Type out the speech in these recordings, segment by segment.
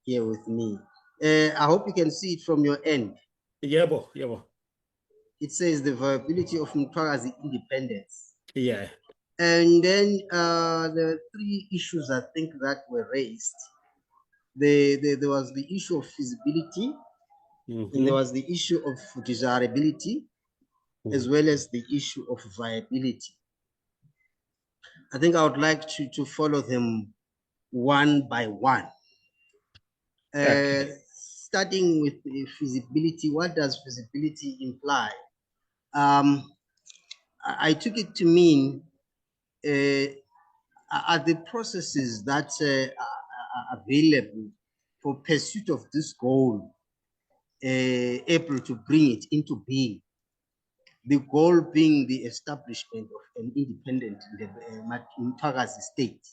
here with me. I hope you can see it from your end. Yebo, yebo. It says the viability of Mthwakazi independence. Yeah. And then the three issues I think that were raised. There was the issue of feasibility, and there was the issue of desirability, as well as the issue of viability. I think I would like to follow them one by one. Okay. Starting with feasibility, what does feasibility imply? I took it to mean are the processes that are available for pursuit of this goal able to bring it into being? The goal being the establishment of an independent Mthwakazi state.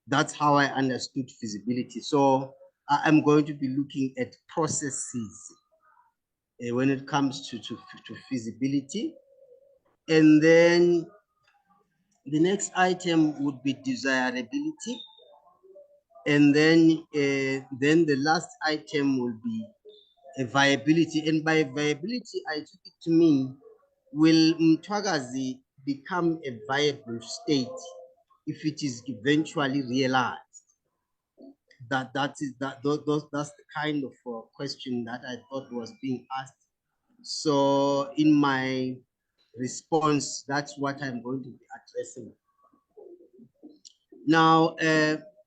That's how I understood feasibility. So I'm going to be looking at processes when it comes to feasibility. And then the next item would be desirability. And then the last item will be viability. And by viability, I took it to mean, will Mthwakazi become a viable state if it is eventually realized? That's the kind of question that I thought was being asked. So in my response, that's what I'm going to be addressing. Now,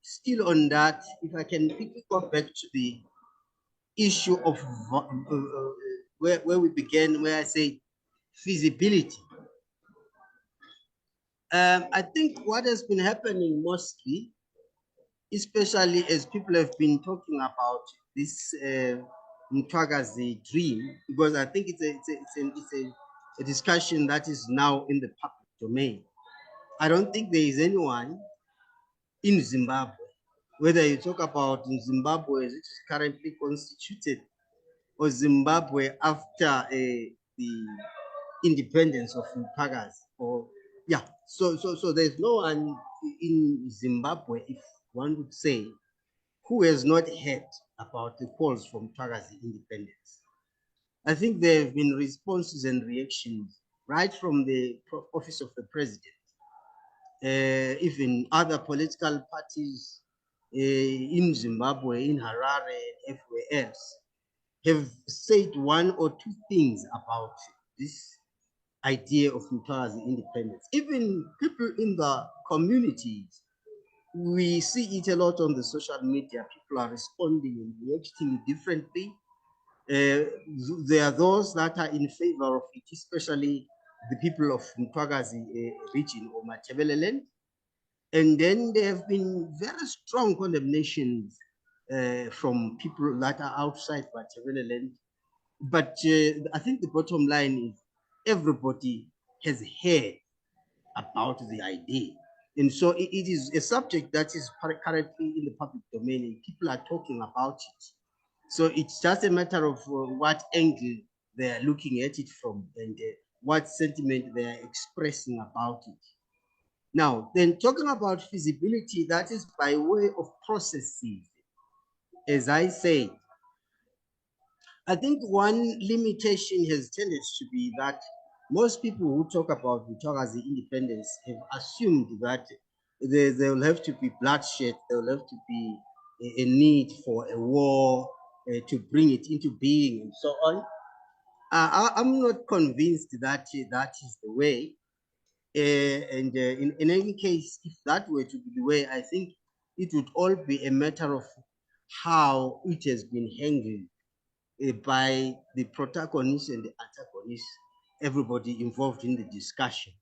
still on that, if I can quickly go back to the issue of where we began, where I say feasibility. I think what has been happening mostly, especially as people have been talking about this Mthwakazi dream, because I think it's a discussion that is now in the public domain. I don't think there is anyone in Zimbabwe, whether you talk about Zimbabwe as it is currently constituted, or Zimbabwe after the independence of Mthwakazi, or yeah, so there's no one in Zimbabwe, if one would say, who has not heard about the calls for Mthwakazi independence. I think there have been responses and reactions right from the office of the president, even other political parties in Zimbabwe, in Harare, and everywhere else, have said one or two things about this idea of Mthwakazi independence. Even people in the communities, we see it a lot on the social media. People are responding and reacting differently. There are those that are in favor of it, especially the people of Mthwakazi region or Matabeleland. And then there have been very strong condemnations from people that are outside Matabeleland. But I think the bottom line is everybody has heard about the idea. And so it is a subject that is currently in the public domain and people are talking about it. So it's just a matter of what angle they are looking at it from and what sentiment they are expressing about it. Now, then talking about feasibility, that is by way of processes. As I say, I think one limitation has tended to be that most people who talk about Mthwakazi independence have assumed that there will have to be bloodshed, there will have to be a need for a war to bring it into being and so on. I'm not convinced that that is the way. In any case, if that were to be the way, I think it would all be a matter of how it has been handled by the protagonist and the antagonist, everybody involved in the discussion.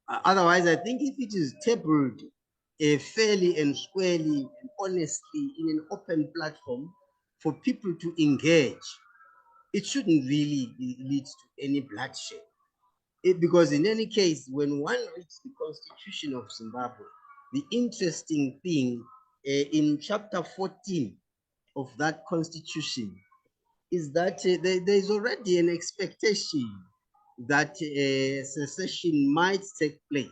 Otherwise, I think if it is tabled fairly and squarely and honestly in an open platform for people to engage, it shouldn't really lead to any bloodshed. Because in any case, when one reads the Constitution of Zimbabwe, the interesting thing in chapter 14 of that Constitution is that there is already an expectation that secession might take place.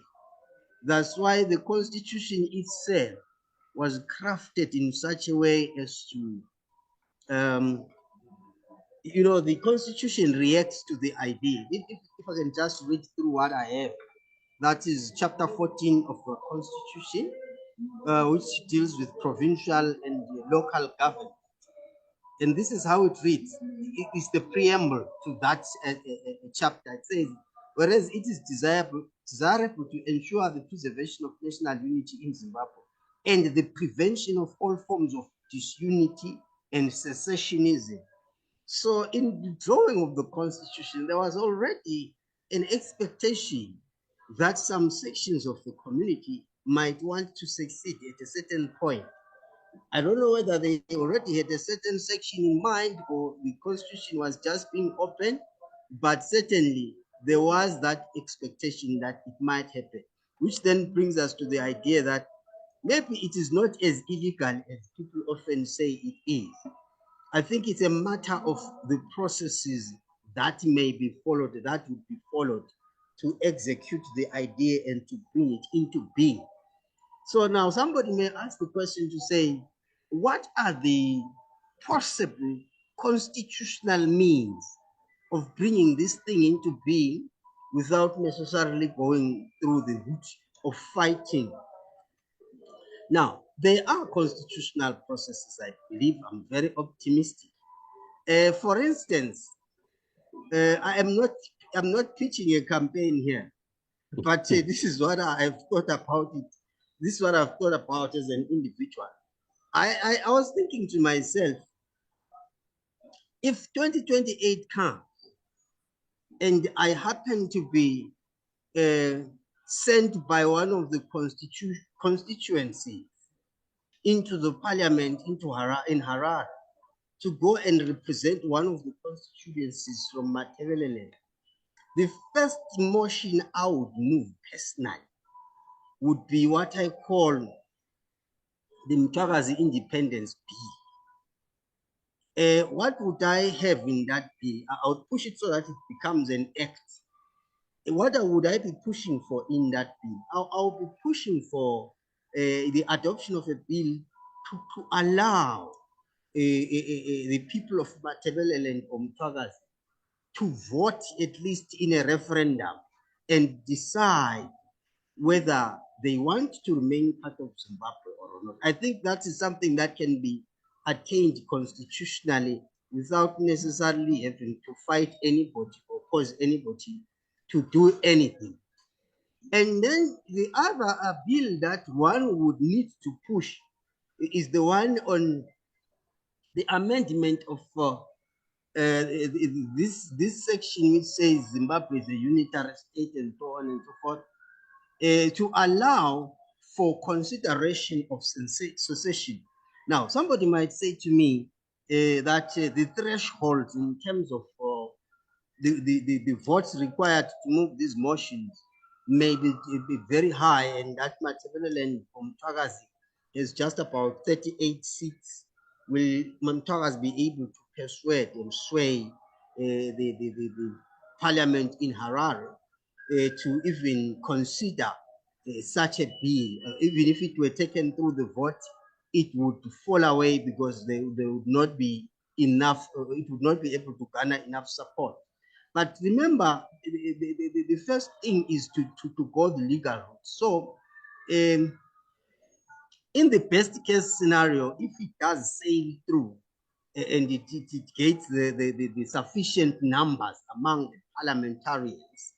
That's why the Constitution itself was crafted in such a way as to, the Constitution reacts to the idea. If I can just read through what I have, that is chapter 14 of the Constitution, which deals with provincial and local government. And this is how it reads. It is the preamble to that chapter. It says, whereas it is desirable to ensure the preservation of national unity in Zimbabwe and the prevention of all forms of disunity and secessionism. So in the drawing of the Constitution, there was already an expectation that some sections of the community might want to succeed at a certain point. I don't know whether they already had a certain section in mind or the Constitution was just being open, but certainly there was that expectation that it might happen, which then brings us to the idea that maybe it is not as illegal as people often say it is. I think it's a matter of the processes that may be followed, that would be followed to execute the idea and to bring it into being. So now somebody may ask the question to say, what are the possible constitutional means of bringing this thing into being without necessarily going through the route of fighting? Now, there are constitutional processes, I believe. I'm very optimistic. For instance, I'm not pitching a campaign here, but this is what I have thought about it. This is what I've thought about as an individual. I was thinking to myself, if 2028 comes and I happen to be sent by one of the constituencies into the parliament in Harare to go and represent one of the constituencies from Mthwakazi, the first motion I would move personally would be what I call the Mthwakazi Independence Bill. What would I have in that bill? I would push it so that it becomes an act. What would I be pushing for in that bill? I'll be pushing for the adoption of a bill to allow the people of Mthwakazi and Mthwakazi to vote at least in a referendum and decide whether they want to remain part of Zimbabwe or not. I think that is something that can be attained constitutionally without necessarily having to fight anybody or cause anybody to do anything. And then the other bill that one would need to push is the one on the amendment of this section which says Zimbabwe is a unitary state and so on and so forth, to allow for consideration of secession. Now, somebody might say to me that the threshold in terms of the votes required to move these motions may be very high, and that Mthwakazi from Mthwakazi is just about 38 seats. Will Mthwakazi be able to persuade and sway the parliament in Harare to even consider such a bill? Even if it were taken through the vote, it would fall away because there would not be enough, it would not be able to garner enough support. But remember, the first thing is to go the legal route. So, in the best case scenario, if it does sail through and it gets the sufficient numbers among the parliamentarians,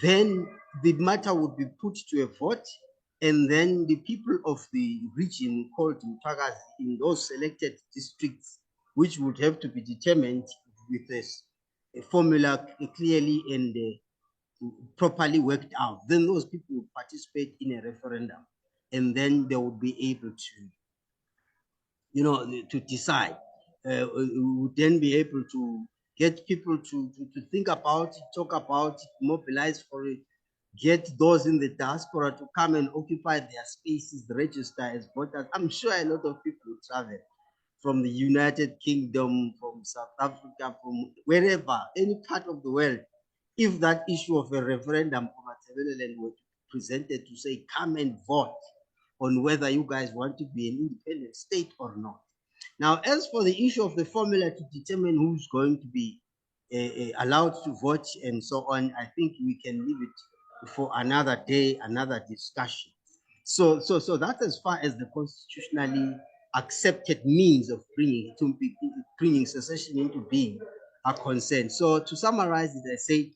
then the matter would be put to a vote, and then the people of the region called Mthwakazi in those selected districts, which would have to be determined with a formula clearly and properly worked out, then those people would participate in a referendum, and then they would be able to decide. Would then be able to get people to think about it, talk about it, mobilize for it, get those in the diaspora to come and occupy their spaces, register as voters. I'm sure a lot of people travel from the United Kingdom, from South Africa, from wherever, any part of the world. If that issue of a referendum over Mthwakazi were presented to say, come and vote on whether you guys want to be an independent state or not. Now, as for the issue of the formula to determine who's going to be allowed to vote and so on, I think we can leave it for another day, another discussion. So that's as far as the constitutionally accepted means of bringing secession into being are concerned. So to summarize it, I say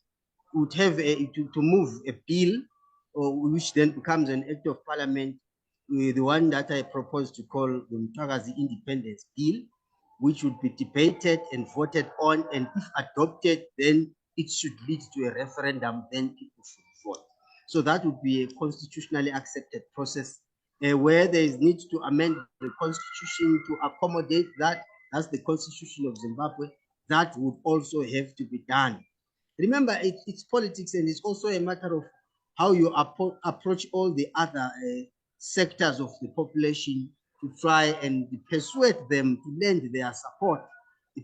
would have to move a bill, which then becomes an act of parliament, the one that I propose to call the Mthwakazi Independence Bill, which would be debated and voted on, and if adopted, then it should lead to a referendum, then people should vote. So that would be a constitutionally accepted process where there is need to amend the constitution to accommodate that. That's the constitution of Zimbabwe. That would also have to be done. Remember, it's politics, and it's also a matter of how you approach all the other sectors of the population to try and persuade them to lend their support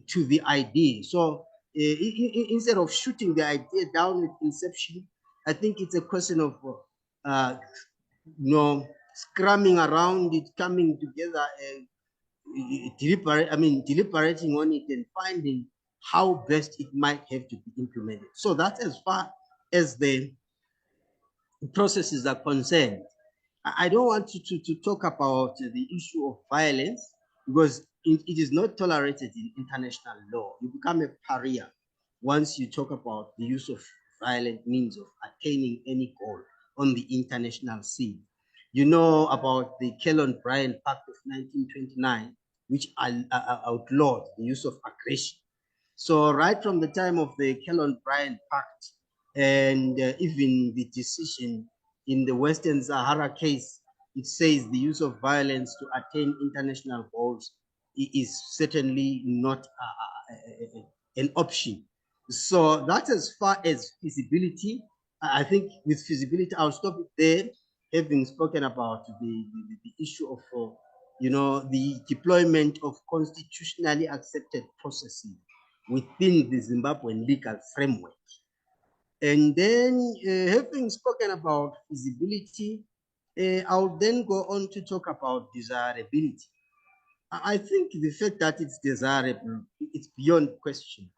to the idea. So instead of shooting the idea down at inception, I think it's a question of scrumming around it, coming together, deliberating on it and finding how best it might have to be implemented. So that's as far as the processes are concerned. I don't want to talk about the issue of violence because it is not tolerated in international law. You become a pariah once you talk about the use of violent means of attaining any goal on the international scene. You know about the Kellogg-Briand Pact of 1929, which outlawed the use of aggression. So right from the time of the Kellogg-Briand Pact and even the decision in the Western Sahara case, it says the use of violence to attain international goals is certainly not an option. So that's as far as feasibility. I think with feasibility, I'll stop it there, having spoken about the issue of the deployment of constitutionally accepted processes within the Zimbabwean legal framework. And then having spoken about feasibility, I'll then go on to talk about desirability. I think the fact that it's desirable, it's beyond question,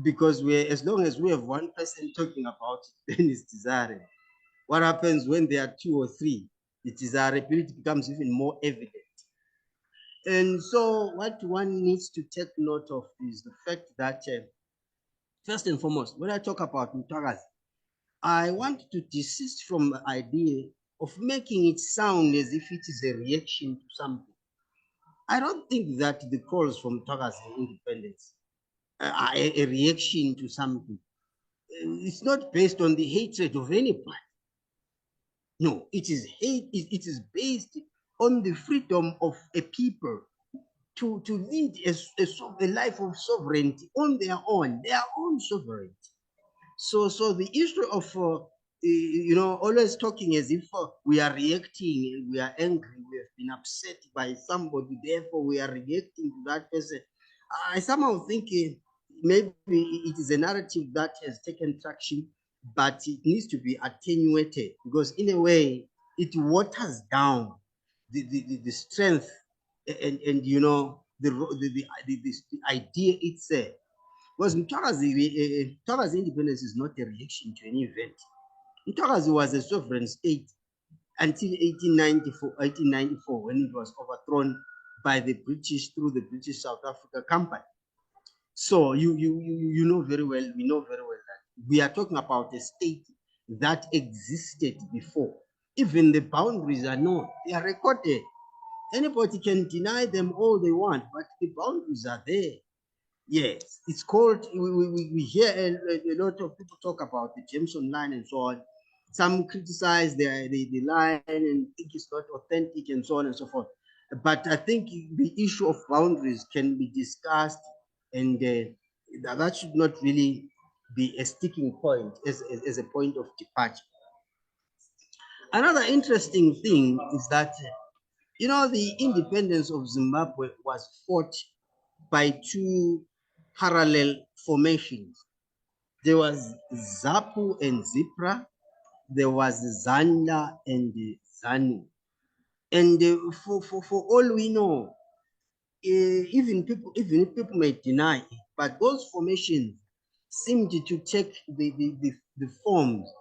because as long as we have one person talking about it, then it's desirable. What happens when there are two or three? The desirability becomes even more evident. And so what one needs to take note of is the fact that, first and foremost, when I talk about Mthwakazi, I want to desist from the idea of making it sound as if it is a reaction to something. I don't think that the calls from Mthwakazi Independence are a reaction to something. It's not based on the hatred of anybody. No, it is hate. It is based on the freedom of a people to lead a life of sovereignty on their own sovereignty. So the issue of always talking as if we are reacting, we are angry, we have been upset by somebody, therefore we are reacting to that person. I somehow think maybe it is a narrative that has taken traction, but it needs to be attenuated because in a way it waters down the strength and the idea itself. Because Mthwakazi independence is not a reaction to any event. Mthwakazi was a sovereign state until 1894 when it was overthrown by the British through the British South Africa Company. So you know very well, we know very well that we are talking about a state that existed before. Even the boundaries are known, they are recorded. Anybody can deny them all they want, but the boundaries are there. Yes, it's called, we hear a lot of people talk about the Jameson line and so on. Some criticize the line and think it's not authentic and so on and so forth. But I think the issue of boundaries can be discussed, and that should not really be a sticking point as a point of departure. Another interesting thing is that, the independence of Zimbabwe was fought by two parallel formations. There was ZAPU and ZIPRA. There was ZANDA and ZANU. And for all we know, even if people may deny it, but those formations seemed to take the forms,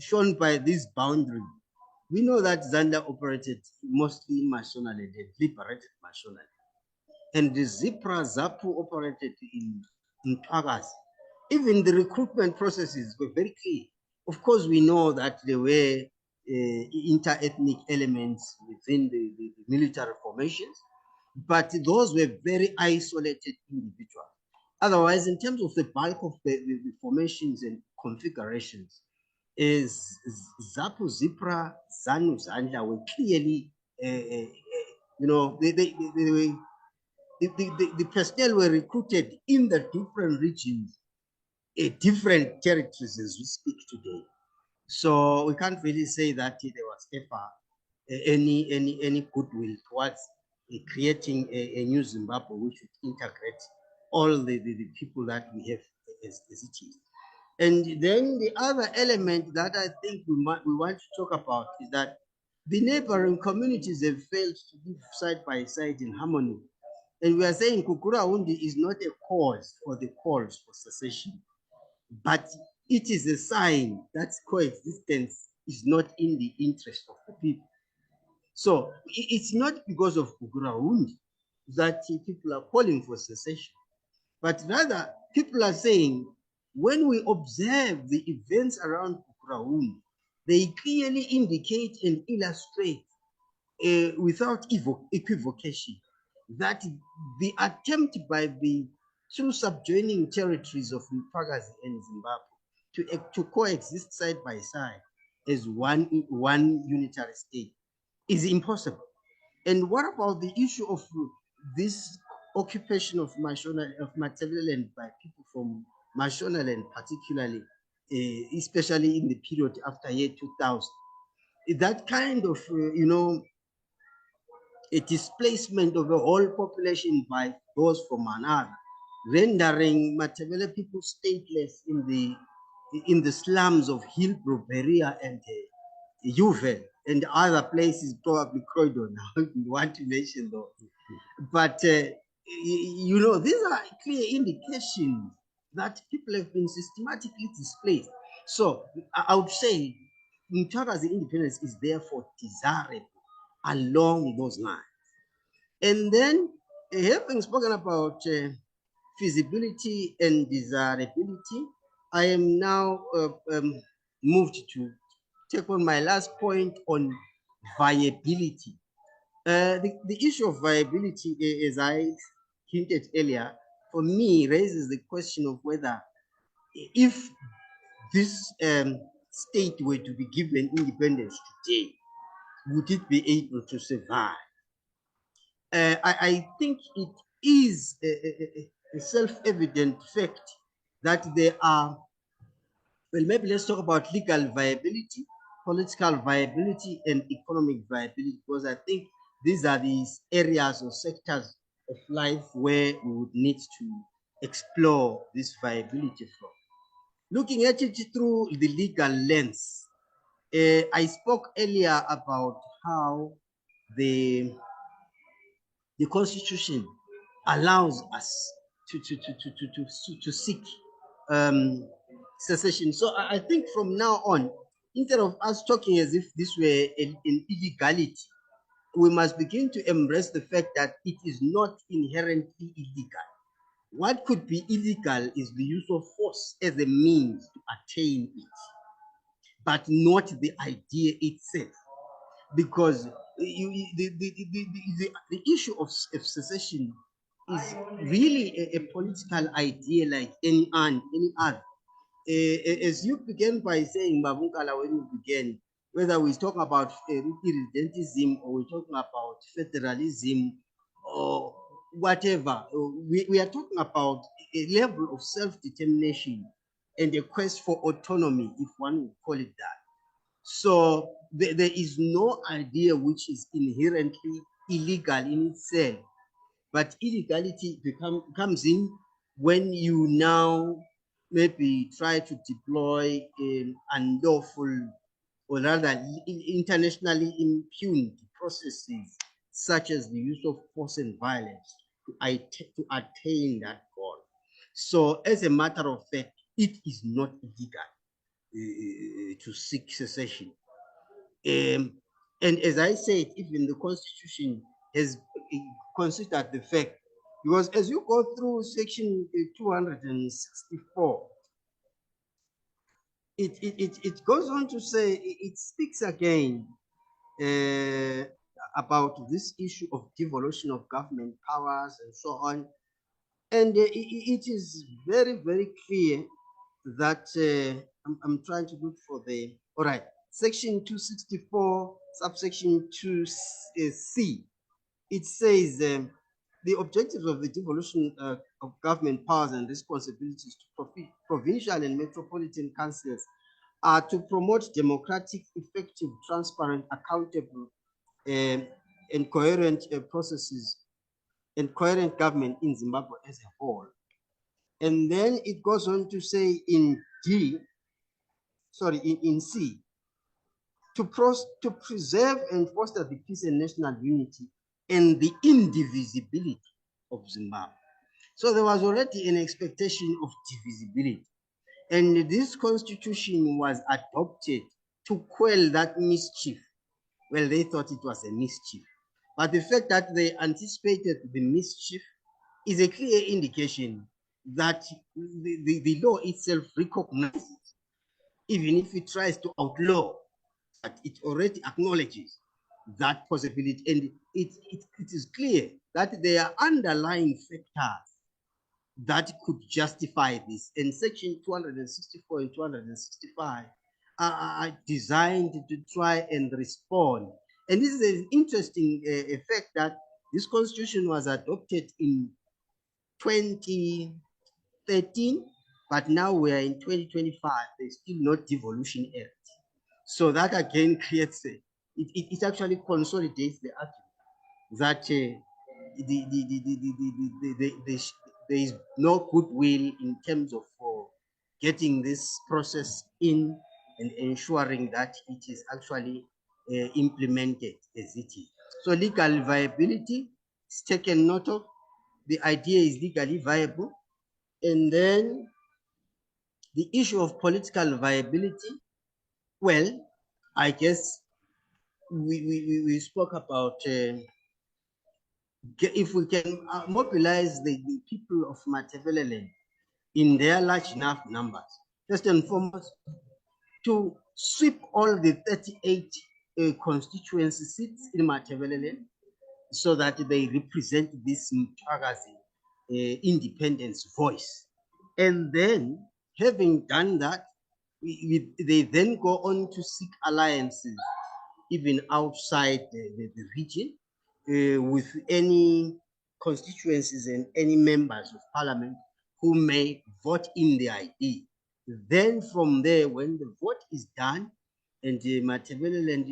shown by this boundary. We know that Zanda operated mostly nationally, they liberated nationally. And the Zipra Zapu operated in Mthwakazi. Even the recruitment processes were very clear. Of course, we know that there were inter-ethnic elements within the military formations, but those were very isolated individuals. Otherwise, in terms of the bulk of the formations and configurations, is Zapu, Zipra, Zanu, Zandla were clearly, the personnel were recruited in the different regions, different territories as we speak today. So we can't really say that there was ever any goodwill towards creating a new Zimbabwe which would integrate all the people that we have as it is. And then the other element that I think we want to talk about is that the neighboring communities have failed to live side by side in harmony. And we are saying Kukurahundi is not a cause for the calls for secession, but it is a sign that coexistence is not in the interest of the people. So it's not because of Kukurahundi that people are calling for secession, but rather people are saying when we observe the events around Kukurahundi, they clearly indicate and illustrate without equivocation that the attempt by the two subjoining territories of Mthwakazi and Zimbabwe to coexist side by side as one unitary state is impossible. And what about the issue of this occupation of Matabeleland by people from Mashonaland, particularly, especially in the period after year 2000? That kind of, a displacement of the whole population by those from another, rendering Matabele people stateless in the slums of Hillbrook, Berea, and Juve, and other places, probably Croydon. I want to mention those. But, these are clear indications that people have been systematically displaced. So I would say Mthwakazi independence is therefore desirable along those lines. And then, having spoken about feasibility and desirability, I am now moved to take on my last point on viability. The issue of viability, as I hinted earlier, for me raises the question of whether if this state were to be given independence today, would it be able to survive? I think it is a self-evident fact that there are, well, maybe let's talk about legal viability, political viability, and economic viability, because I think these are these areas or sectors of life where we would need to explore this viability from. Looking at it through the legal lens, I spoke earlier about how the Constitution allows us to seek secession. So I think from now on, instead of us talking as if this were an illegality, we must begin to embrace the fact that it is not inherently illegal. What could be illegal is the use of force as a means to attain it, but not the idea itself. Because the issue of secession is really a political idea like any other. As you began by saying, Mabukala, when you began, whether we talk about irredentism or we're talking about federalism or whatever, we are talking about a level of self-determination and a quest for autonomy, if one would call it that. So there is no idea which is inherently illegal in itself, but illegality comes in when you now maybe try to deploy unlawful or rather internationally impugned processes such as the use of force and violence to attain that goal. So as a matter of fact, it is not illegal to seek secession. And as I said, even the Constitution has considered the fact, because as you go through section 264, it goes on to say, it speaks again uh, about this issue of devolution of government powers and so on. And it is very, very clear that I'm trying to look for the, all right, section 264, subsection 2C. It says the objectives of the devolution of government powers and responsibilities to provincial and metropolitan councils are to promote democratic, effective, transparent, accountable, um, and coherent processes and coherent government in Zimbabwe as a whole. And then it goes on to say in C, to preserve and foster the peace and national unity and the indivisibility of Zimbabwe. So there was already an expectation of divisibility. And this constitution was adopted to quell that mischief. Well, they thought it was a mischief. But the fact that they anticipated the mischief is a clear indication that the law itself recognizes, even if it tries to outlaw, but it already acknowledges that possibility. And it is clear that there are underlying factors that could justify this. And section 264 and 265 are designed to try and respond. And this is an interesting effect that this constitution was adopted in 2013, but now we are in 2025. There's still no devolution act. So that again creates it actually consolidates the argument that there is no goodwill in terms of getting this process in and ensuring that it is actually implemented as it is. So legal viability is taken note of. The idea is legally viable. And then the issue of political viability, well, I guess we spoke about if we can mobilize the people of Matabeleland in their large enough numbers, first and foremost, to sweep all the 38 constituency seats in Matabeleland so that they represent this Mthwakazi independence voice. And then, having done that, they then go on to seek alliances even outside the region with any constituencies and any members of parliament who may vote in the idea. Then from there, when the vote is done and Matabeleland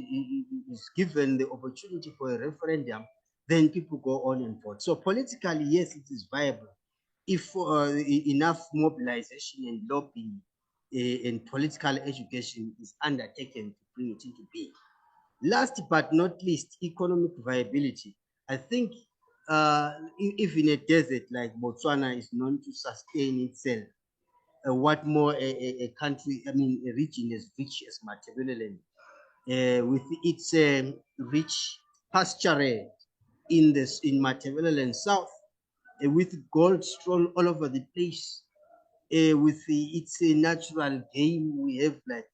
is given the opportunity for a referendum, then people go on and vote. So politically, yes, it is viable if enough mobilization and lobbying and political education is undertaken to bring it into being. Last but not least, economic viability. I think if in a desert like Botswana is known to sustain itself, what more a country, I mean, a region as rich as Matabeleland, with its rich pasture in Matabeleland South, with gold strewn all over the place, with its natural game we have like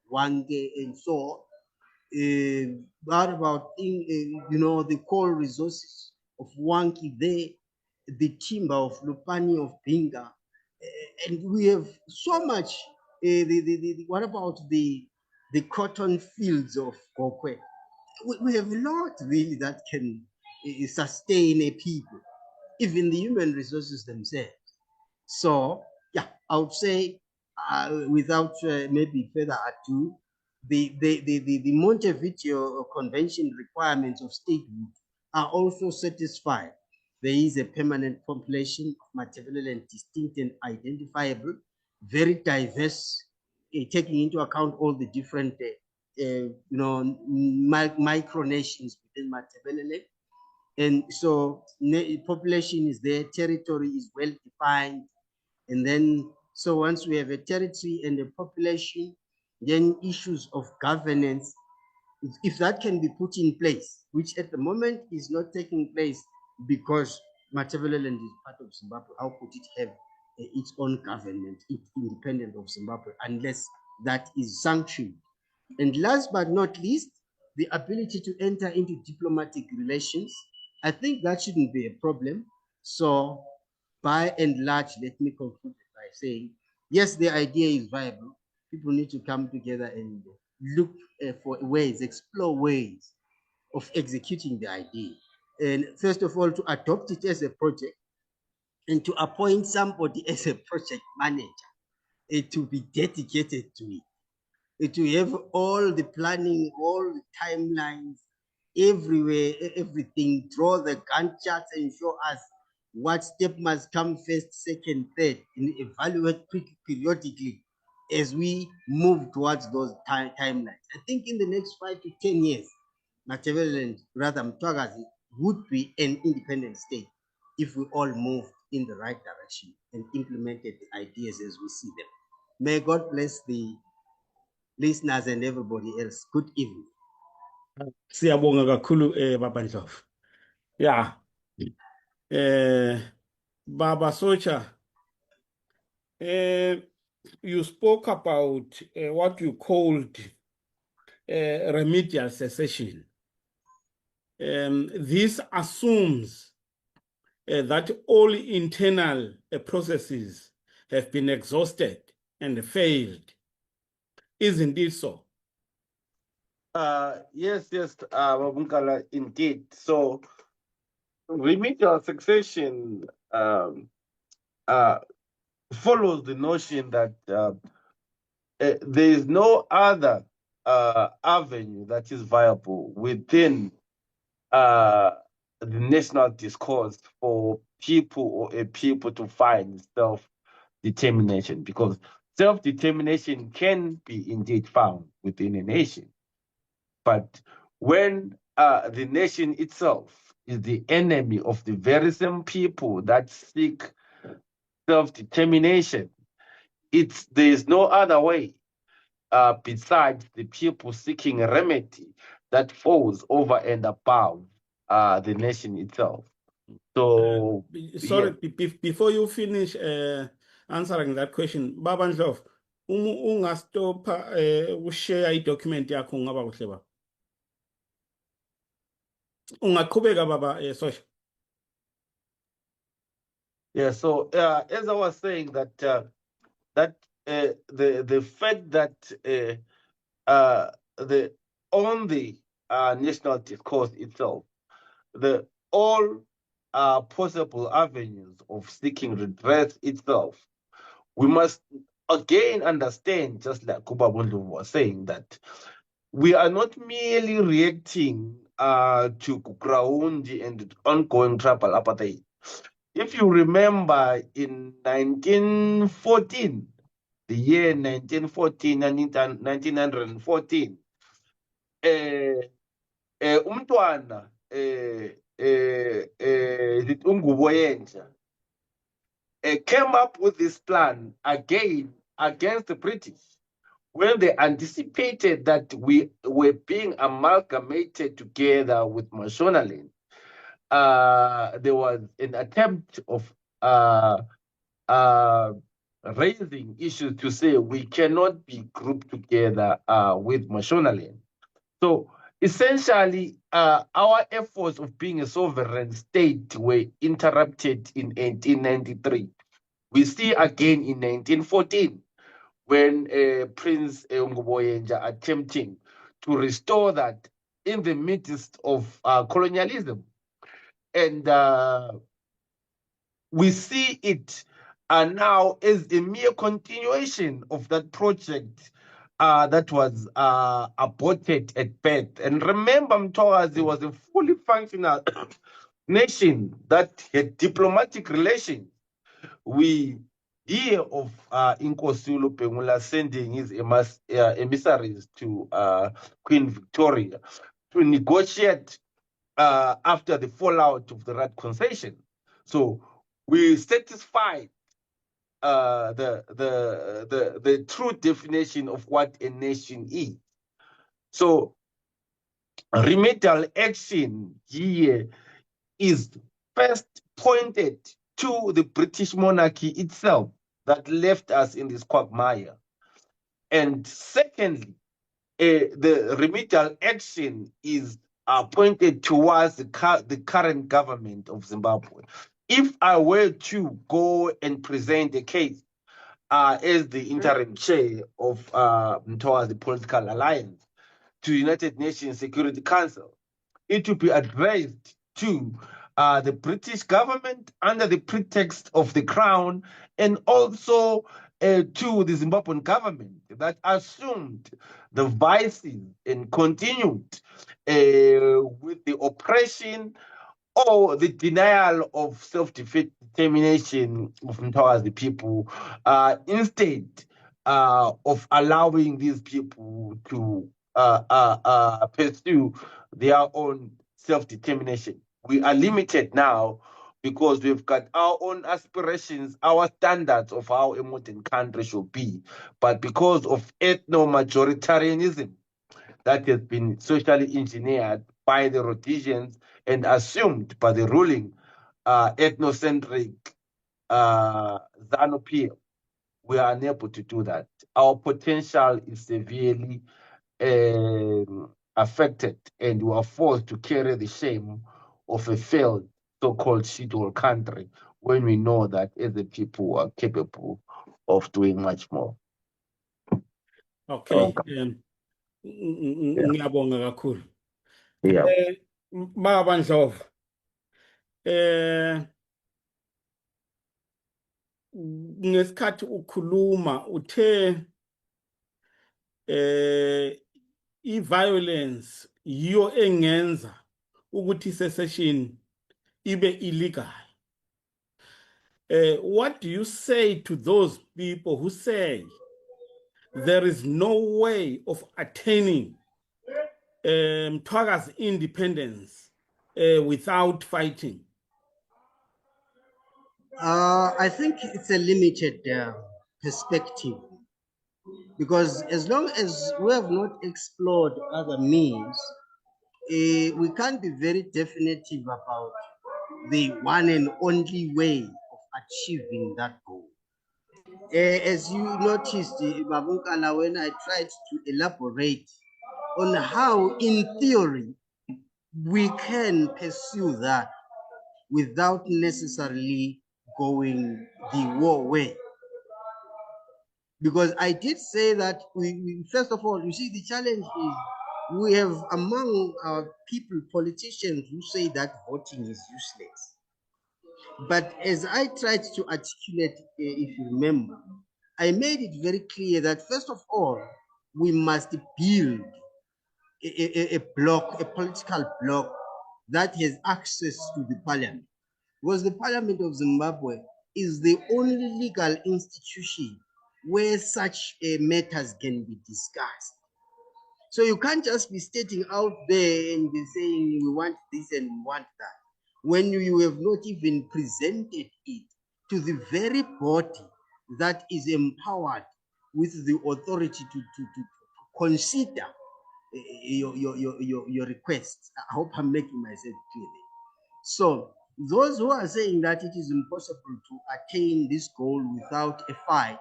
Wange and so on. What about the coal resources of Wanki there, the timber of Lupani of Binga, and we have so much. What about the cotton fields of Gokwe? We have a lot really that can sustain a people, even the human resources themselves. So, yeah, I would say, without maybe further ado, the Montevideo Convention requirements of statehood are also satisfied. There is a permanent population of Matabeleland, distinct and identifiable, very diverse, taking into account all the different micronations within Matabeleland. And so population is there, territory is well defined. And then, so once we have a territory and a population, then issues of governance, if that can be put in place, which at the moment is not taking place because Matabeleland is part of Zimbabwe, how could it have its own government, independent of Zimbabwe, unless that is sanctioned? And last but not least, the ability to enter into diplomatic relations. I think that shouldn't be a problem. So by and large, let me conclude by saying, yes, the idea is viable. People need to come together and look for ways, explore ways of executing the idea. And first of all, to adopt it as a project and to appoint somebody as a project manager to be dedicated to it, to have all the planning, all the timelines, everywhere, everything, draw the Gantt charts and show us what step must come first, second, third, and evaluate periodically as we move towards those timelines. I think in the next 5 to 10 years, Matabeleland, rather Mthwakazi, would be an independent state if we all moved in the right direction and implemented the ideas as we see them. May God bless the listeners and everybody else. Good evening. Siyabonga kakhulu Baba Ndlovu. Yeah. Baba Socha, you spoke about what you called remedial secession. This assumes that all internal processes have been exhausted and failed. Isn't it so? Yes, Babunkala, indeed. So, remedial succession follows the notion that there is no other avenue that is viable within the national discourse for people or a people to find self-determination, because self-determination can be indeed found within a nation. But when the nation itself is the enemy of the very same people that seek self-determination, there is no other way besides the people seeking a remedy that falls over and above the nation itself. So, sorry, before you finish answering that question, Baba Ndlovu, ungastopha ushare idocument yakho ngaba kuhle ba. Ungaqhubeka Baba Socha. Yeah, so as I was saying that the fact that on the national discourse itself, all possible avenues of seeking redress itself, we must again understand, just like Kuba Bundu was saying, that we are not merely reacting to Kukraundi and ongoing tribal apartheid. If you remember, in 1914, the year 1914 and 1914, umntwana uNguboyenja came up with this plan again against the British, when they anticipated that we were being amalgamated together with Mashonaland. There was an attempt of raising issues to say we cannot be grouped together with Mashonaland. So essentially, our efforts of being a sovereign state were interrupted in 1893. We see again in 1914, when Prince Nguboyenja attempting to restore that in the midst of colonialism. And we see it now as a mere continuation of that project that was aborted at birth. And remember, Mthwakazi was a fully functional nation that had diplomatic relations with year of Inkosulu Pengula sending his emissaries to Queen Victoria to negotiate after the fallout of the Rat concession. So we satisfied the true definition of what a nation is. So remedial action here is first pointed to the British monarchy itself that left us in this quagmire. And secondly, the remedial action is pointed towards the current government of Zimbabwe. If I were to go and present a case as the interim chair of Mthwakazi Political Alliance to United Nations Security Council, it will be addressed to the British government under the pretext of the Crown, and also to the Zimbabwean government that assumed the vices and continued with the oppression or the denial of self-determination of Mthwakazi people, instead of allowing these people to pursue their own self-determination. We are limited now because we've got our own aspirations, our standards of how a modern country should be. But because of ethno-majoritarianism that has been socially engineered by the Rhodesians and assumed by the ruling ethnocentric ZANU-PF, we are unable to do that. Our potential is severely affected, and we are forced to carry the shame of a failed so-called shithole country when we know that other people are capable of doing much more. Okay. Ngiyabonga kakhulu. Yeah. Baba Ndlovu, ngesikhathi ukhuluma uthe i-violence yiyo engenza ukuthi secession ibe illegal. What do you say to those people who say there is no way of attaining Mthwakazi independence without fighting? I think it's a limited perspective, because as long as we have not explored other means, we can't be very definitive about the one and only way of achieving that goal. As you noticed, Babunkala, when I tried to elaborate on how, in theory, we can pursue that without necessarily going the war way. Because I did say that we first of all, you see, the challenge is we have among our people, politicians, who say that voting is useless. But as I tried to articulate, if you remember, I made it very clear that first of all, we must build a bloc, a political bloc that has access to the parliament. Because the Parliament of Zimbabwe is the only legal institution where such matters can be discussed. So you can't just be stating out there and be saying we want this and we want that, when you have not even presented it to the very body that is empowered with the authority to consider your requests. I hope I'm making myself clear. So those who are saying that it is impossible to attain this goal without a fight,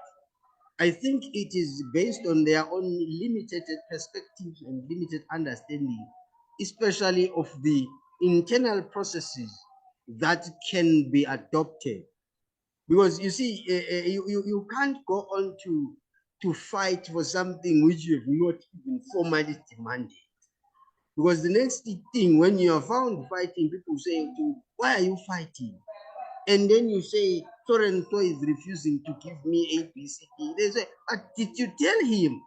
I think it is based on their own limited perspective and limited understanding, especially of the internal processes that can be adopted. Because you see, you can't go on to fight for something which you have not even formally demanded. Because the next thing, when you are found fighting, people say, why are you fighting? And then you say, so and so is refusing to give me A, B, C, D. They say, but did you tell him?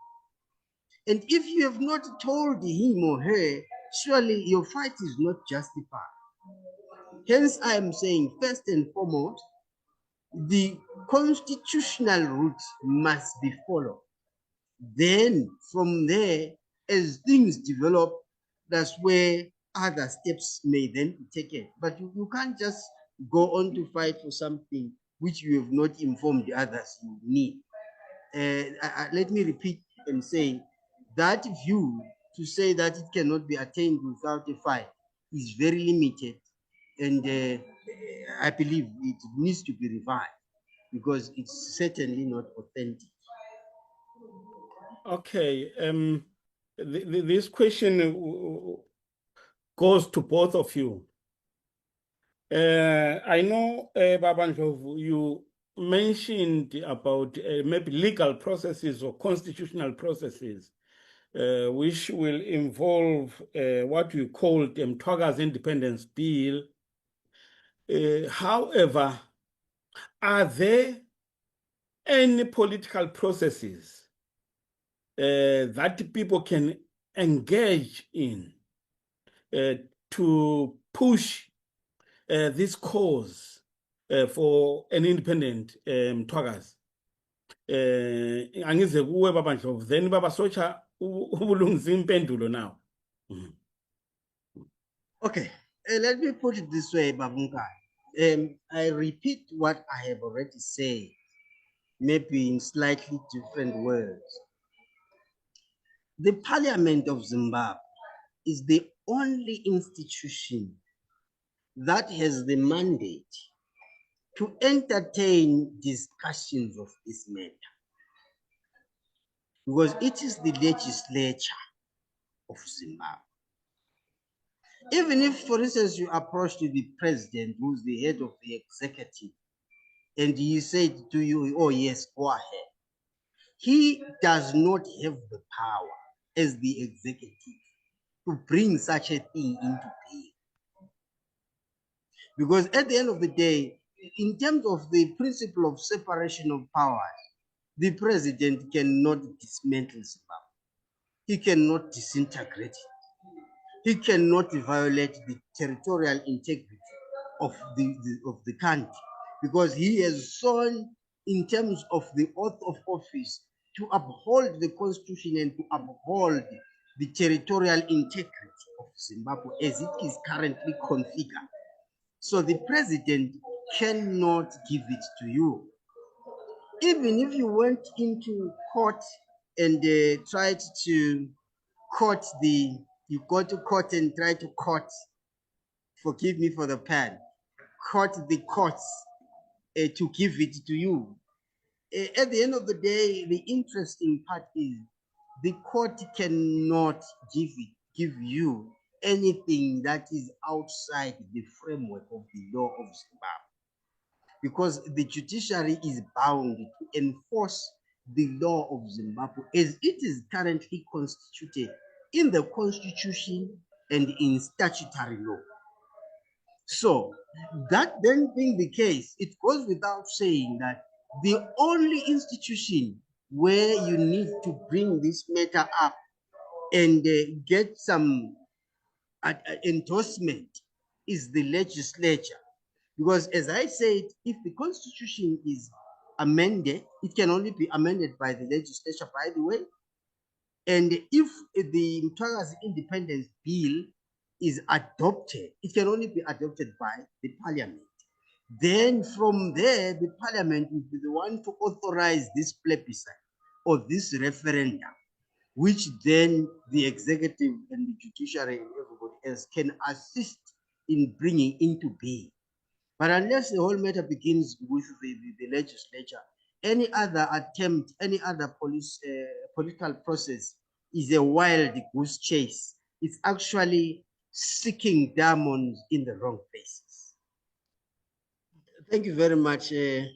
And if you have not told him or her, surely your fight is not justified. Hence, I am saying, first and foremost, the constitutional route must be followed. Then from there, as things develop, that's where other steps may then be taken. But you can't just go on to fight for something which you have not informed the others you need. Let me repeat and say that view to say that it cannot be attained without a fight is very limited, and I believe it needs to be revived because it's certainly not authentic. Okay. This question goes to both of you. I know, Babanjov, you mentioned about maybe legal processes or constitutional processes, which will involve what you call the Mthwakazi Independence Bill. However, are there any political processes that people can engage in to push this cause for an independent Mthwakazi? Angize kuwe Babandlovu, then Baba Socha ubulungisa impendulo now. Okay, let me put it this way, Babunka. I repeat what I have already said, maybe in slightly different words. The Parliament of Zimbabwe is the only institution that has the mandate to entertain discussions of this matter, because it is the legislature of Zimbabwe. Even if, for instance, you approach to the president, who's the head of the executive, and he said to you, oh yes, go ahead, he does not have the power as the executive to bring such a thing into being. Because at the end of the day, in terms of the principle of separation of powers, the president cannot dismantle Zimbabwe. He cannot disintegrate it. He cannot violate the territorial integrity of the country, because he has sworn in terms of the oath of office to uphold the constitution and to uphold the territorial integrity of Zimbabwe as it is currently configured. So the president cannot give it to you. Even if you went into court and tried to court you go to court and try to court, forgive me for the pen, court the courts to give it to you. At the end of the day, the interesting part is the court cannot give you anything that is outside the framework of the law of Zimbabwe, because the judiciary is bound to enforce the law of Zimbabwe as it is currently constituted in the constitution and in statutory law. So that then being the case, it goes without saying that the only institution where you need to bring this matter up and get some endorsement is the legislature. Because as I said, if the constitution is amended, it can only be amended by the legislature, by the way. And if the Mthwakazi Independence Bill is adopted, it can only be adopted by the parliament. Then from there, the parliament will be the one to authorize this plebiscite or this referendum, which then the executive and the judiciary and everybody else can assist in bringing into being. But unless the whole matter begins with the legislature, any other attempt, any other political process is a wild goose chase. It's actually seeking diamonds in the wrong places. Thank you very much. If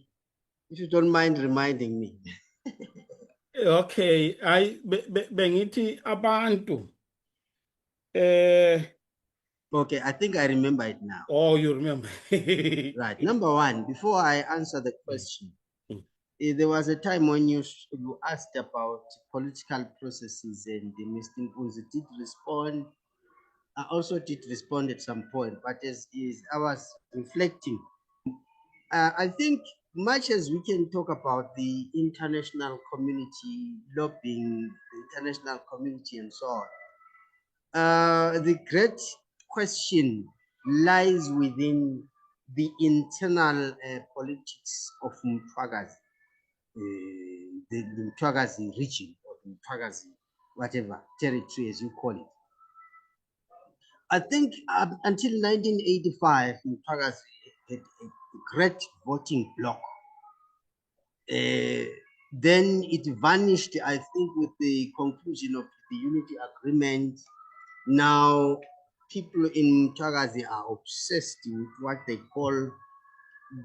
you don't mind reminding me. Okay, bengithi abantu. Okay, I think I remember it now. Oh, you remember. Right. Number one, before I answer the question, there was a time when you asked about political processes, and Mr. Nkunzi did respond. I also did respond at some point, but as I was reflecting, I think much as we can talk about the international community lobbying, the international community and so on, the great question lies within the internal politics of Mthwakazi, the Mthwakazi region, or the Mthwakazi, whatever, territory as you call it. I think until 1985, Mthwakazi had a great voting bloc. Then it vanished, I think, with the conclusion of the unity agreement. Now, people in Mthwakazi are obsessed with what they call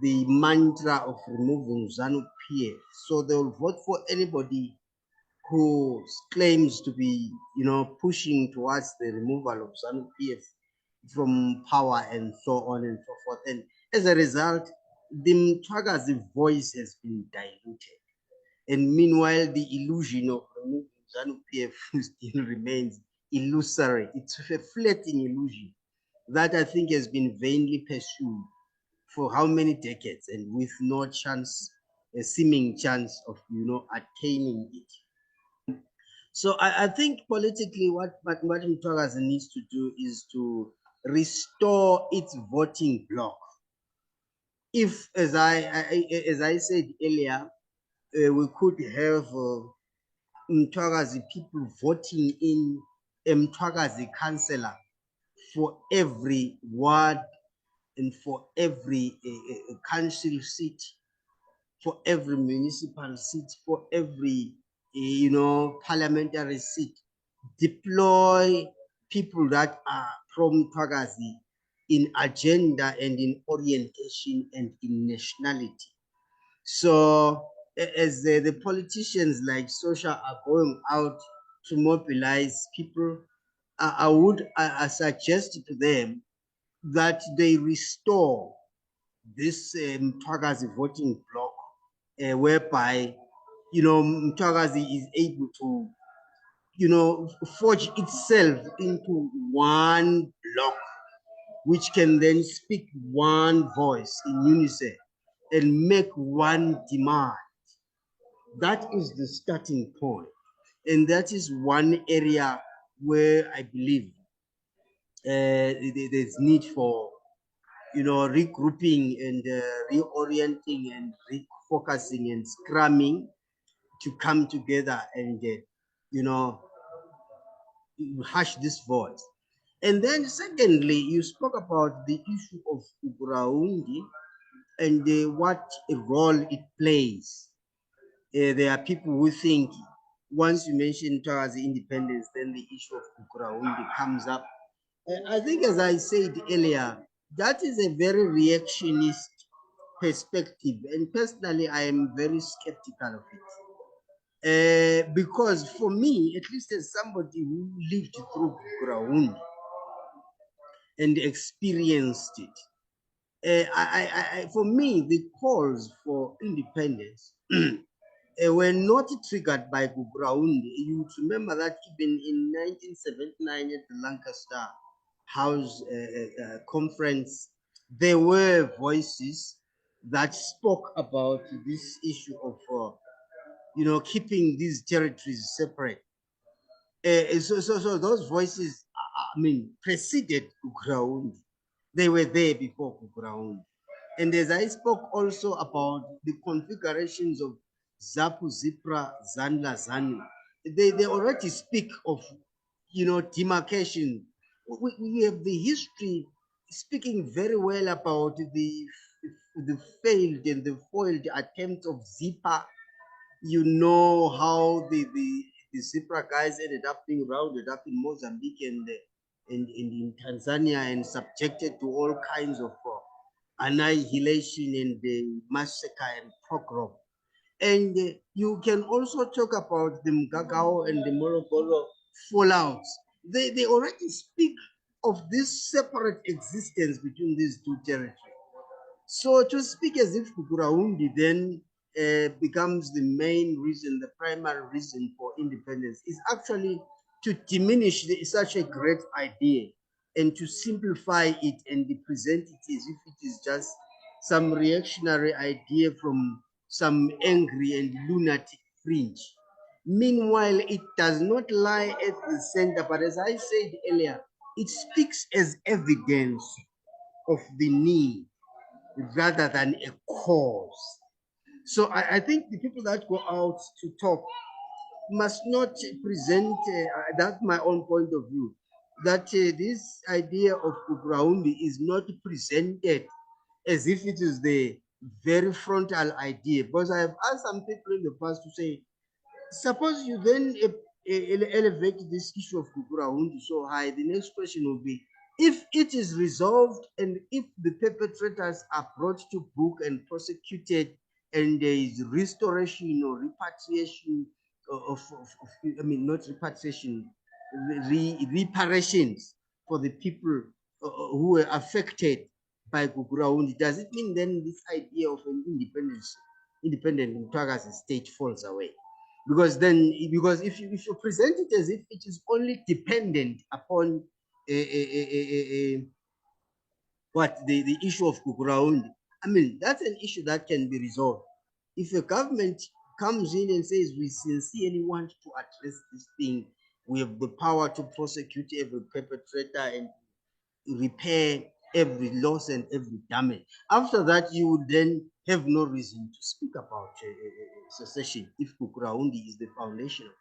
the mantra of removing ZANU-PF. So they'll vote for anybody who claims to be, pushing towards the removal of ZANU-PF from power and so on and so forth. And as a result, the Mthwakazi voice has been diluted. And meanwhile, the illusion of removing ZANU-PF still remains illusory. It's a fleeting illusion that I think has been vainly pursued for how many decades, and with no chance, a seeming chance of attaining it. So I think politically, what Mthwakazi needs to do is to restore its voting bloc. If, as I said earlier, we could have Mthwakazi people voting in a Mthwakazi councillor for every ward and for every council seat, for every municipal seat, for every parliamentary seat. Deploy people that are from Mthwakazi in agenda and in orientation and in nationality. So as the politicians like Social are going out to mobilize people, I would suggest to them that they restore this Mthwakazi voting bloc, whereby Mthwakazi is able to forge itself into one bloc, which can then speak one voice in unison and make one demand. That is the starting point. And that is one area where I believe there's need for regrouping and reorienting and refocusing and scrumming to come together and hush this voice. And then secondly, you spoke about the issue of Uguraundi and what role it plays. There are people who think once you mention Mthwakazi independence, then the issue of Uguraundi comes up. I think, as I said earlier, that is a very reactionist perspective, and personally, I am very skeptical of it. Because for me, at least as somebody who lived through Uguraundi and experienced it, for me, the calls for independence were not triggered by Uguraundi. You remember that even in 1979 at the Lancaster House conference, there were voices that spoke about this issue of, keeping these territories separate. So those voices, preceded Uguraundi. They were there before Uguraundi. And as I spoke also about the configurations of ZAPU, ZIPRA, ZANLA, ZANU, they already speak of, demarcation. We have the history speaking very well about the failed and the foiled attempt of ZIPA. You know how the ZIPRA guys ended up being rounded up in Mozambique and in Tanzania and subjected to all kinds of annihilation and the massacre and pogrom. And you can also talk about the Mgagao and the Morogoro fallouts. They already speak of this separate existence between these two territories. So to speak as if Uguraundi then becomes the main reason, the primary reason for independence, is actually to diminish such a great idea and to simplify it and present it as if it is just some reactionary idea from some angry and lunatic fringe. Meanwhile, it does not lie at the center, but as I said earlier, it speaks as evidence of the need rather than a cause. So I think the people that go out to talk must not present, that's my own point of view, that this idea of Kubraundi is not presented as if it is the very frontal idea. Because I have asked some people in the past to say, suppose you then elevate this issue of Kubraundi so high, the next question will be, if it is resolved and if the perpetrators are brought to book and prosecuted and there is restoration or repatriation I mean, not repatriation, reparations for the people who were affected by Kubraundi, does it mean then this idea of an independent Mthwakazi state falls away? Because then, because if you present it as if it is only dependent upon what the issue of Kukuraundi, I mean, that's an issue that can be resolved. If a government comes in and says we sincerely want to address this thing, we have the power to prosecute every perpetrator and repair every loss and every damage. After that, you would then have no reason to speak about secession if Kukuraundi is the foundation of it.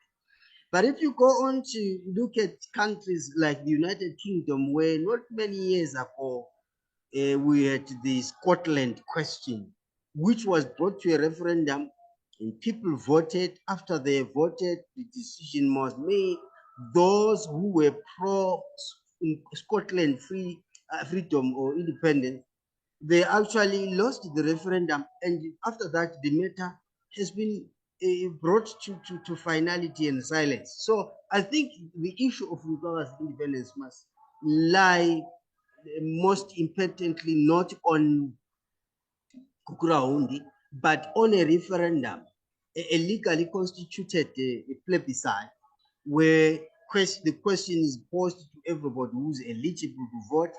But if you go on to look at countries like the United Kingdom, where not many years ago we had the Scotland question, which was brought to a referendum, and people voted. After they voted, the decision was made. Those who were pro Scotland freedom or independence, they actually lost the referendum, and after that, the matter has been brought to finality and silence. So I think the issue of Mthwakazi independence must lie most importantly not on Kukuraundi, but on a referendum, a legally constituted plebiscite, where the question is posed to everybody who's eligible to vote.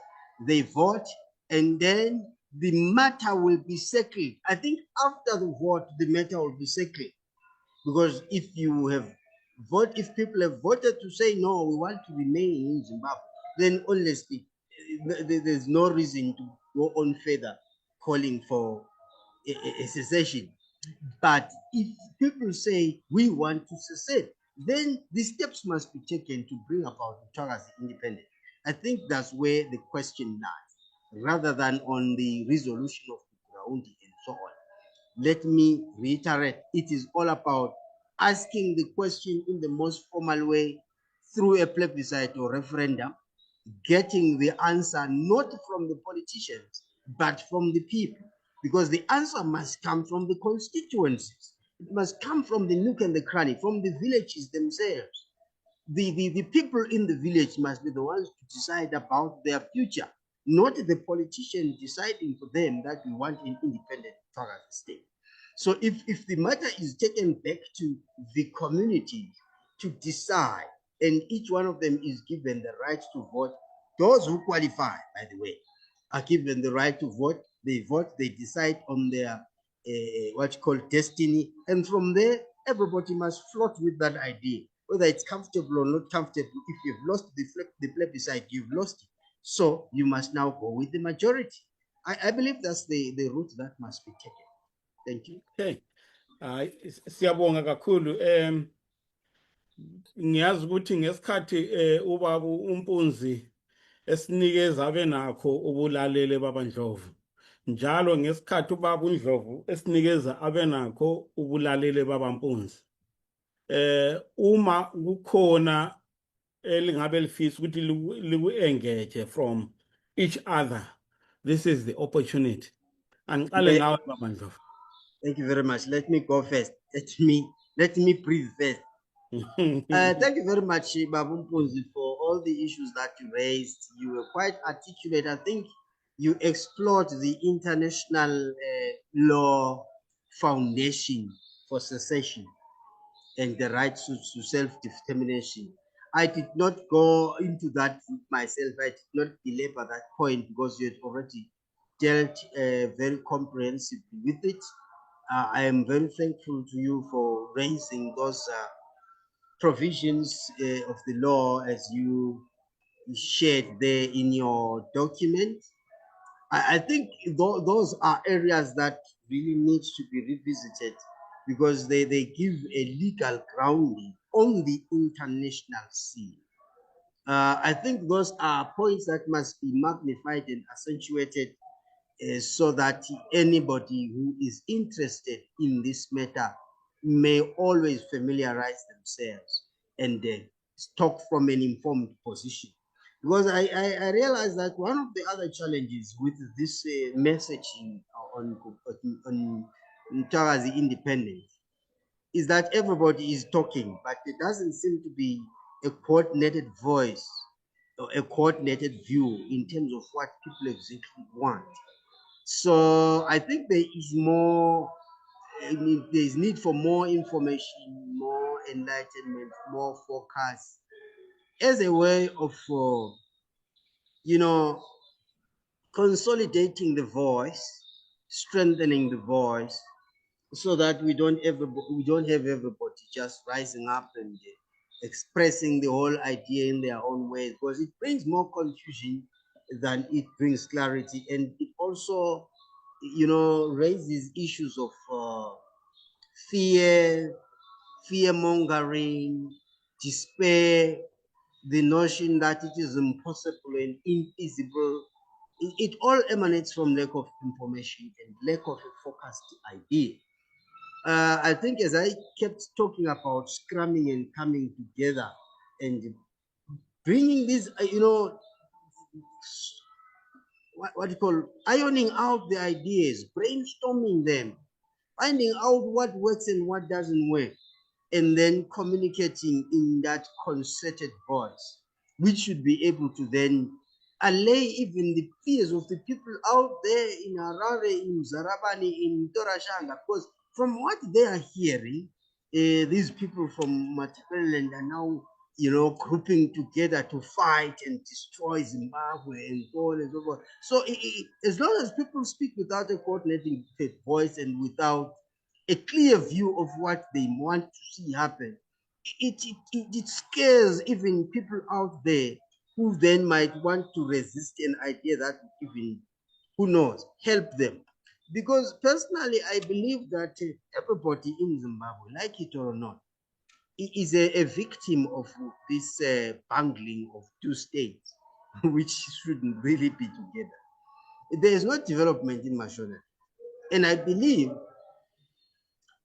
They vote, and then the matter will be settled. I think after the vote, the matter will be settled. Because if people have voted to say no, we want to remain in Zimbabwe, then honestly, there's no reason to go on further calling for a secession. But if people say we want to secede, then the steps must be taken to bring about Mthwakazi independence. I think that's where the question lies, rather than on the resolution of the ground and so on. Let me reiterate, it is all about asking the question in the most formal way through a plebiscite or referendum, getting the answer not from the politicians, but from the people, because the answer must come from the constituencies. It must come from the nook and the cranny, from the villages themselves. The people in the village must be the ones to decide about their future, not the politician deciding for them that we want an independent state. So if the matter is taken back to the community to decide, and each one of them is given the right to vote, those who qualify, by the way, are given the right to vote, they decide on their what you call destiny, and from there, everybody must float with that idea, whether it's comfortable or not comfortable. If you've lost the plebiscite, you've lost it. So you must now go with the majority. I believe that's the route that must be taken. Thank you. Okay. Siyabonga kakhulu. Ngiyazi ukuthi ngesikhathi ubaba uMpunzi esinikeza abenakho ubulalele babandlovu. Njalo ngesikhathi ubaba uNdlovu esinikeza abenakho ubulalele babampunzi. Uma kukhona elingabe lifisa ukuthi liku-engage from each other, this is the opportunity. Angiqale ngawe babandlovu. Thank you very much. Let me go first. Let me breathe first. Thank you very much, Babu Mpunzi, for all the issues that you raised. You were quite articulate. I think you explored the international law foundation for secession and the right to self-determination. I did not go into that myself. I did not belabor that point because you had already dealt very comprehensively with it. I am very thankful to you for raising those provisions of the law as you shared there in your document. I think those are areas that really needs to be revisited because they give a legal grounding on the international scene. I think those are points that must be magnified and accentuated so that anybody who is interested in this matter may always familiarize themselves and talk from an informed position. Because I realize that one of the other challenges with this messaging on Mthwakazi Independence is that everybody is talking, but there doesn't seem to be a coordinated voice or a coordinated view in terms of what people exactly want. So I think there is more, there is need for more information, more enlightenment, more focus as a way of, consolidating the voice, strengthening the voice, so that we don't have everybody just rising up and expressing the whole idea in their own way, because it brings more confusion than it brings clarity, and it also raises issues of fear, fear mongering, despair, the notion that it is impossible and infeasible. It all emanates from lack of information and lack of a focused idea. I think as I kept talking about scrumming and coming together and bringing these, what you call ironing out the ideas, brainstorming them, finding out what works and what doesn't work, and then communicating in that concerted voice, which should be able to then allay even the fears of the people out there in Harare, in Zarabani, in Torashanga, because from what they are hearing, these people from Matabeleland are now, grouping together to fight and destroy Zimbabwe and so on and so forth. So as long as people speak without a coordinating voice and without a clear view of what they want to see happen, it scares even people out there who then might want to resist an idea that even, who knows, help them. Because personally, I believe that everybody in Zimbabwe, like it or not, is a victim of this bungling of two states, which shouldn't really be together. There is no development in Mashona. And I believe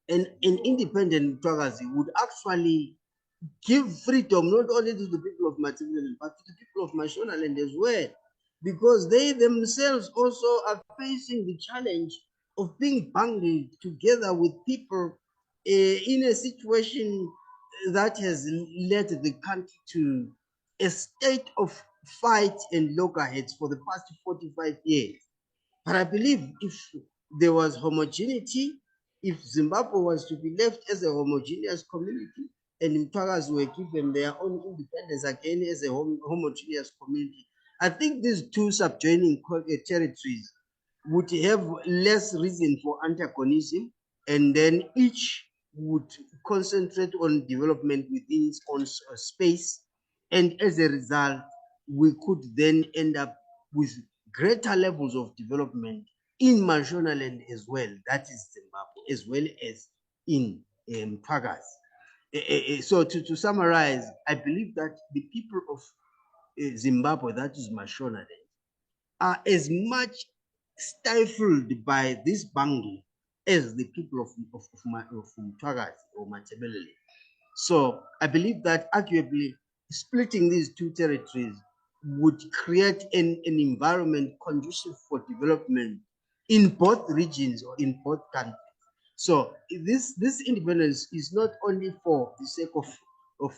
an independent Mthwakazi would actually give freedom not only to the people of Matabeleland, but to the people of Mashonaland as well, because they themselves also are facing the challenge of being bundled together with people in a situation that has led the country to a state of fight and loggerheads for the past 45 years. But I believe if there was homogeneity, if Zimbabwe was to be left as a homogeneous community and Mthwakazi were given their own independence again as a homogeneous community, I think these two subjoining territories would have less reason for antagonism, and then each would concentrate on development within its own space. And as a result, we could then end up with greater levels of development in Mashonaland as well, that is Zimbabwe, as well as in Mthwakazi. So to summarize, I believe that the people of Zimbabwe, that is Mashonaland, are as much stifled by this bungling as the people of Mthwakazi or Matabeleland. So I believe that arguably splitting these two territories would create an environment conducive for development in both regions or in both countries. So this independence is not only for the sake of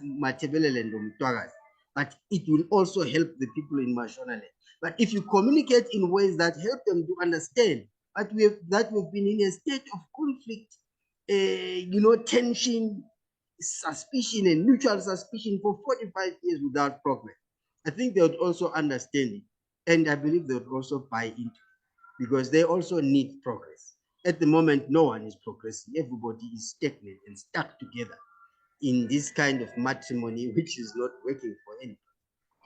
Matabeleland or Mthwakazi, but it will also help the people in Mashonaland. But if you communicate in ways that help them to understand that we've been in a state of conflict, tension, suspicion and mutual suspicion for 45 years without progress, I think they would also understand it. And I believe they would also buy into it. because they also need progress. At the moment, no one is progressing. Everybody is stagnant and stuck together in this kind of matrimony, which is not working for anybody.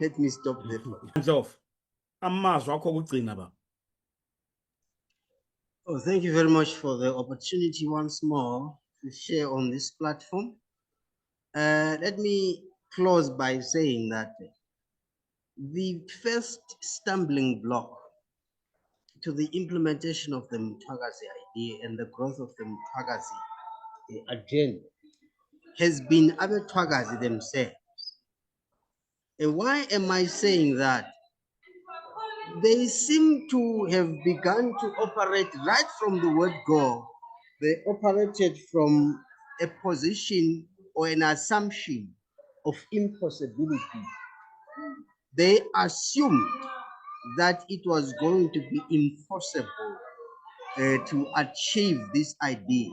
Let me stop there for now. Ndlovu, amazwi akho okugcina ba. Oh, thank you very much for the opportunity once more to share on this platform. Let me close by saying that the first stumbling block to the implementation of the Mthwakazi idea and the growth of the Mthwakazi agenda has been Abethwakazi themselves. And why am I saying that? They seem to have begun to operate right from the word go. They operated from a position or an assumption of impossibility. They assumed that it was going to be impossible to achieve this idea.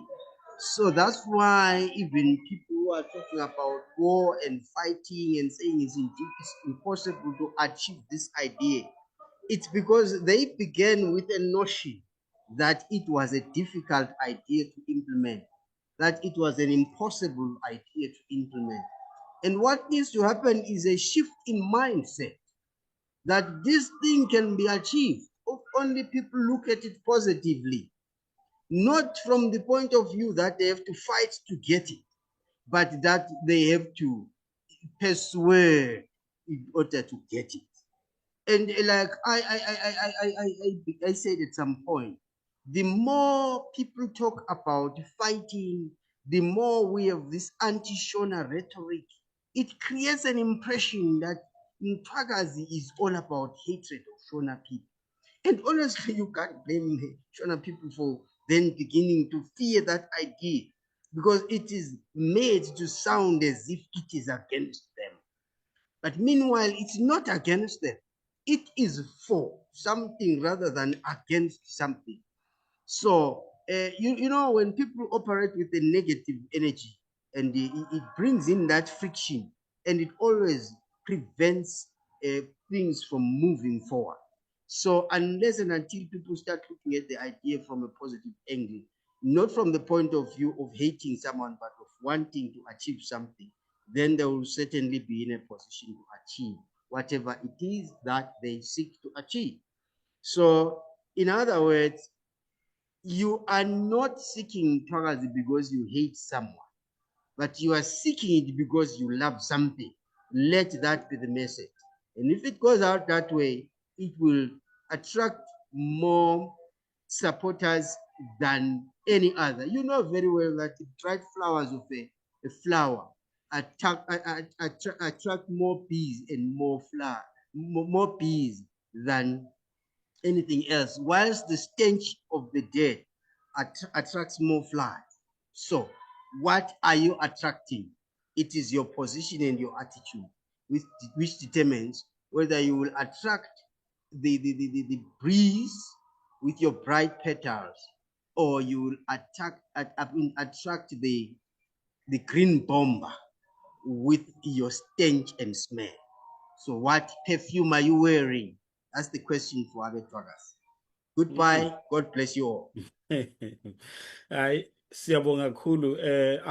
So that's why even people who are talking about war and fighting and saying it's impossible to achieve this idea, it's because they began with a notion that it was a difficult idea to implement, that it was an impossible idea to implement. And what needs to happen is a shift in mindset that this thing can be achieved if only people look at it positively, not from the point of view that they have to fight to get it, but that they have to persevere in order to get it. And like I said at some point, the more people talk about fighting, the more we have this anti-Shona rhetoric. It creates an impression that Mthwakazi is all about hatred of Shona people. And honestly, you can't blame Shona people for then beginning to fear that idea, because it is made to sound as if it is against them. But meanwhile, it's not against them. It is for something rather than against something. So, you know, when people operate with a negative energy, and it brings in that friction, and it always prevents things from moving forward. So unless and until people start looking at the idea from a positive angle, not from the point of view of hating someone, but of wanting to achieve something, then they will certainly be in a position to achieve whatever it is that they seek to achieve. So, in other words, you are not seeking Mthwakazi because you hate someone, but you are seeking it because you love something. Let that be the message. And if it goes out that way, it will attract more supporters than any other. You know very well that the dried flowers of a flower attract more bees and more flower, more bees than anything else, whilst the stench of the dead attracts more flies. So, what are you attracting? It is your position and your attitude, which determines whether you will attract the breeze with your bright petals, or you will attract the green bomber with your stench and smell. So, what perfume are you wearing? That's the question for Abethwakazi. Goodbye. God bless you all. Hayi, siyabonga kakhulu.